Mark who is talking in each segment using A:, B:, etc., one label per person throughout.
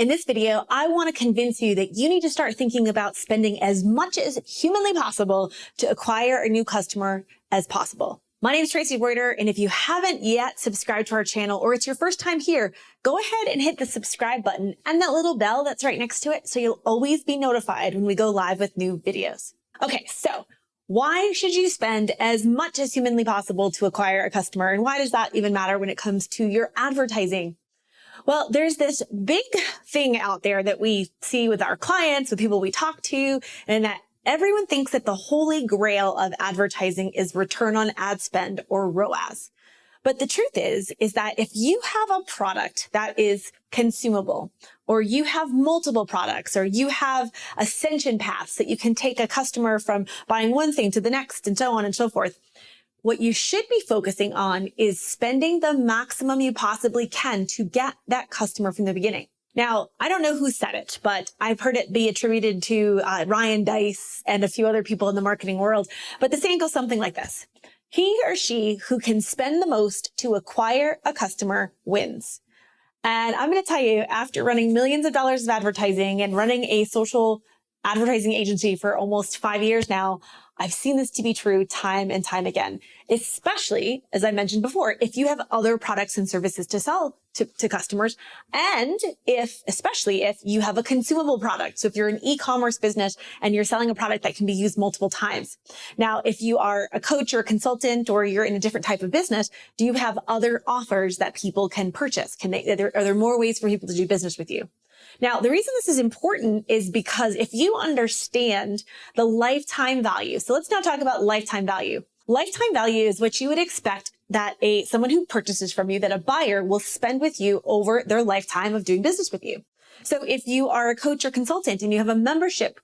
A: In this video, I want to convince you that you need to start thinking about spending as much as humanly possible to acquire a new customer as possible. My name is Tracy Reuter, and if you haven't yet subscribed to our channel or it's your first time here, go ahead and hit the subscribe button and that little bell that's right next to it so you'll always be notified when we go live with new videos. Okay, so why should you spend as much as humanly possible to acquire a customer, and why does that even matter when it comes to your advertising? Well, there's this big thing out there that we see with our clients, with people we talk to, and that everyone thinks that the holy grail of advertising is return on ad spend, or ROAS. But the truth is that if you have a product that is consumable, or you have multiple products, or you have ascension paths that you can take a customer from buying one thing to the next and so on and so forth, what you should be focusing on is spending the maximum you possibly can to get that customer from the beginning. Now, I don't know who said it, but I've heard it be attributed to Ryan Deiss and a few other people in the marketing world. But the saying goes something like this: he or she who can spend the most to acquire a customer wins. And I'm going to tell you, after running millions of dollars of advertising and running a social advertising agency for almost 5 years now, I've seen this to be true time and time again, especially, as I mentioned before, if you have other products and services to sell to customers, and especially if you have a consumable product. So if you're an e-commerce business and you're selling a product that can be used multiple times. Now, if you are a coach or a consultant, or you're in a different type of business, do you have other offers that people can purchase? Are there more ways for people to do business with you? Now, the reason this is important is because if you understand the lifetime value, so let's now talk about lifetime value. Lifetime value is what you would expect that someone who purchases from you, that a buyer will spend with you over their lifetime of doing business with you. So if you are a coach or consultant and you have a membership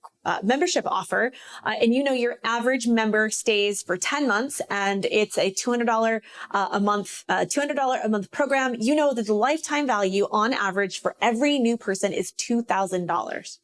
A: offer, and you know your average member stays for 10 months and it's a $200 a month program, you know that the lifetime value on average for every new person is $2,000.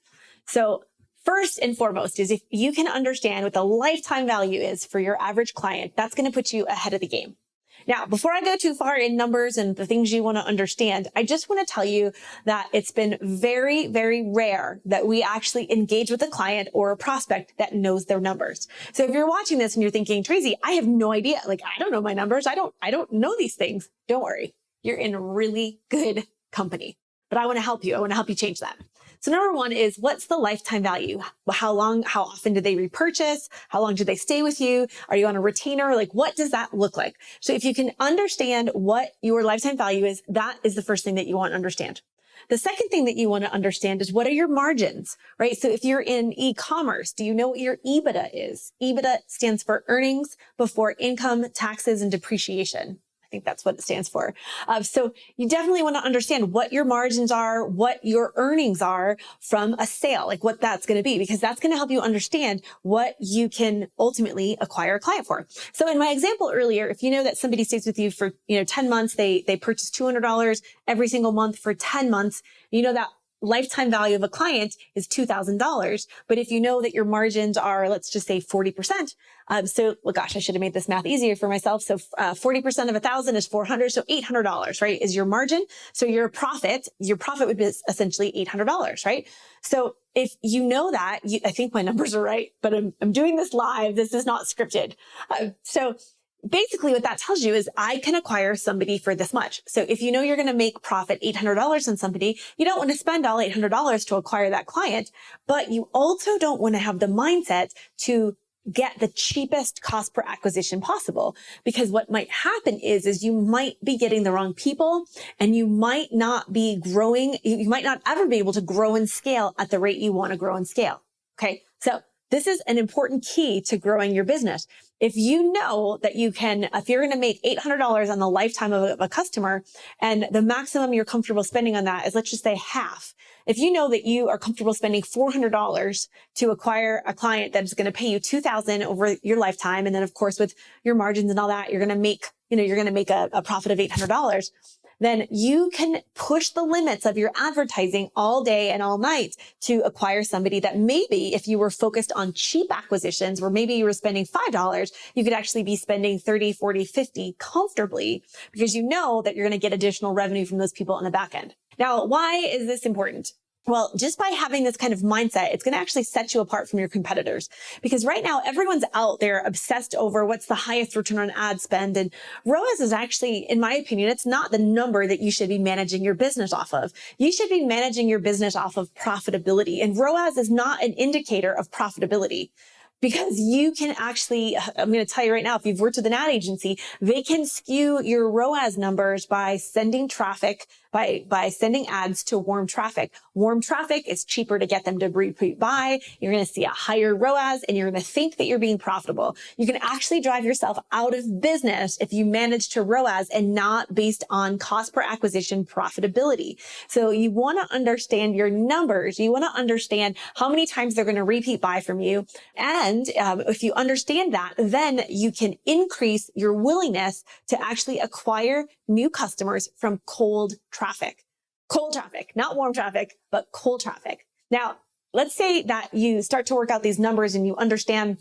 A: So first and foremost is if you can understand what the lifetime value is for your average client, that's going to put you ahead of the game. Now, before I go too far in numbers and the things you want to understand, I just want to tell you that it's been very, very rare that we actually engage with a client or a prospect that knows their numbers. So if you're watching this and you're thinking, Tracy, I have no idea. I don't know my numbers. I don't know these things. Don't worry. You're in really good company. But I want to help you. I want to help you change that. So number one is, what's the lifetime value? How often do they repurchase? How long do they stay with you? Are you on a retainer? What does that look like? So if you can understand what your lifetime value is, that is the first thing that you want to understand. The second thing that you want to understand is, what are your margins, right? So if you're in e-commerce, do you know what your EBITDA is? EBITDA stands for earnings before income, taxes, and depreciation. I think that's what it stands for. So you definitely want to understand what your margins are, what your earnings are from a sale, what that's going to be, because that's going to help you understand what you can ultimately acquire a client for. So in my example earlier, if you know that somebody stays with you for 10 months, they purchase $200 every single month for 10 months, you know that lifetime value of a client is $2,000. But if you know that your margins are, let's just say 40%. I should have made this math easier for myself. So 40% of 1,000 is 400. So $800, right, is your margin. So your profit would be essentially $800, right? So if you know that, I think my numbers are right, but I'm doing this live. This is not scripted. So basically what that tells you is, I can acquire somebody for this much. So if you know you're going to make profit $800 on somebody, you don't want to spend all $800 to acquire that client, but you also don't want to have the mindset to get the cheapest cost per acquisition possible. Because what might happen is you might be getting the wrong people, and you might not be growing. You might not ever be able to grow and scale at the rate you want to grow and scale. Okay. So this is an important key to growing your business. If you know that if you're going to make $800 on the lifetime of a customer, and the maximum you're comfortable spending on that is, let's just say, half. If you know that you are comfortable spending $400 to acquire a client that is going to pay you $2,000 over your lifetime, and then of course with your margins and all that, you're going to make a profit of $800. Then you can push the limits of your advertising all day and all night to acquire somebody that maybe, if you were focused on cheap acquisitions, where maybe you were spending $5, you could actually be spending 30, 40, 50 comfortably, because you know that you're going to get additional revenue from those people on the back end. Now, why is this important? Well, just by having this kind of mindset, it's going to actually set you apart from your competitors, because right now everyone's out there obsessed over what's the highest return on ad spend. And ROAS is actually, in my opinion, it's not the number that you should be managing your business off of. You should be managing your business off of profitability. And ROAS is not an indicator of profitability. Because you can actually, I'm going to tell you right now, if you've worked with an ad agency, they can skew your ROAS numbers by sending traffic, by sending ads to warm traffic. Warm traffic is cheaper to get them to repeat buy. You're going to see a higher ROAS and you're going to think that you're being profitable. You can actually drive yourself out of business if you manage to ROAS and not based on cost per acquisition profitability. So you want to understand your numbers. You want to understand how many times they're going to repeat buy from you. And if you understand that, then you can increase your willingness to actually acquire new customers from cold traffic. Cold traffic, not warm traffic, but cold traffic. Now, let's say that you start to work out these numbers and you understand,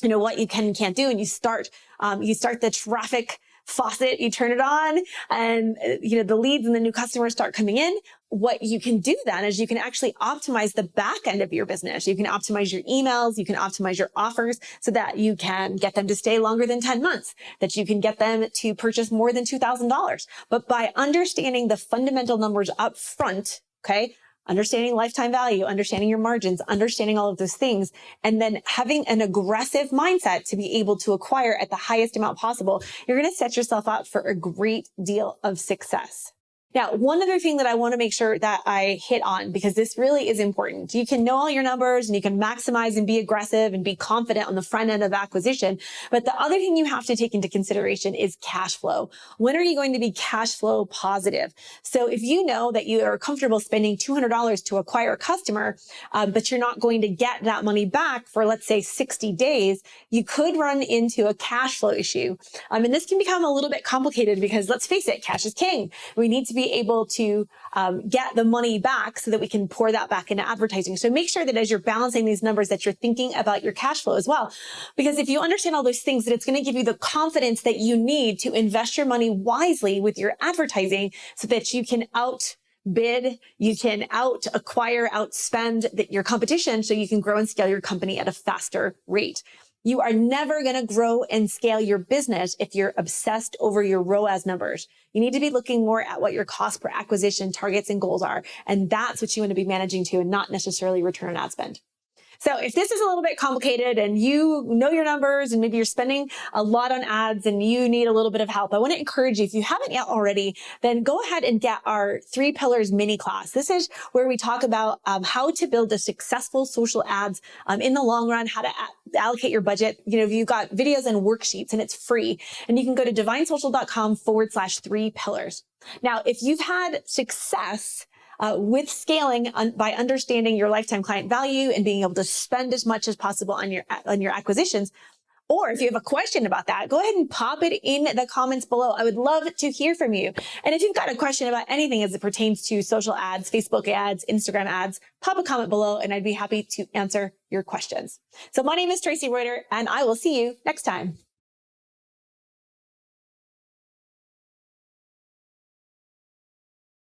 A: what you can and can't do, and you start the traffic faucet, you turn it on, and the leads and the new customers start coming in. What you can do then is you can actually optimize the back end of your business. You can optimize your emails, you can optimize your offers so that you can get them to stay longer than 10 months, that you can get them to purchase more than $2,000. But by understanding the fundamental numbers up front, okay, understanding lifetime value, understanding your margins, understanding all of those things, and then having an aggressive mindset to be able to acquire at the highest amount possible, you're going to set yourself up for a great deal of success. Now, one other thing that I want to make sure that I hit on, because this really is important. You can know all your numbers and you can maximize and be aggressive and be confident on the front end of acquisition. But the other thing you have to take into consideration is cash flow. When are you going to be cash flow positive? So if you know that you are comfortable spending $200 to acquire a customer, but you're not going to get that money back for, let's say, 60 days, you could run into a cash flow issue. And this can become a little bit complicated because, let's face it, cash is king. We need to be able to get the money back so that we can pour that back into advertising. So make sure that as you're balancing these numbers that you're thinking about your cash flow as well. Because if you understand all those things, that it's going to give you the confidence that you need to invest your money wisely with your advertising so that you can outbid, you can acquire, outspend your competition so you can grow and scale your company at a faster rate. You are never going to grow and scale your business if you're obsessed over your ROAS numbers. You need to be looking more at what your cost per acquisition targets and goals are. And that's what you want to be managing to, and not necessarily return on ad spend. So if this is a little bit complicated and you know your numbers and maybe you're spending a lot on ads and you need a little bit of help, I want to encourage you, if you haven't yet already, then go ahead and get our 3 Pillars mini class. This is where we talk about how to build a successful social ads in the long run, how to allocate your budget. You've got videos and worksheets, and it's free. And you can go to divinesocial.com/3 pillars. Now, if you've had success with scaling by understanding your lifetime client value and being able to spend as much as possible on your acquisitions, or if you have a question about that, go ahead and pop it in the comments below. I would love to hear from you. And if you've got a question about anything as it pertains to social ads, Facebook ads, Instagram ads, pop a comment below and I'd be happy to answer your questions. So my name is Tracy Reuter, and I will see you next time.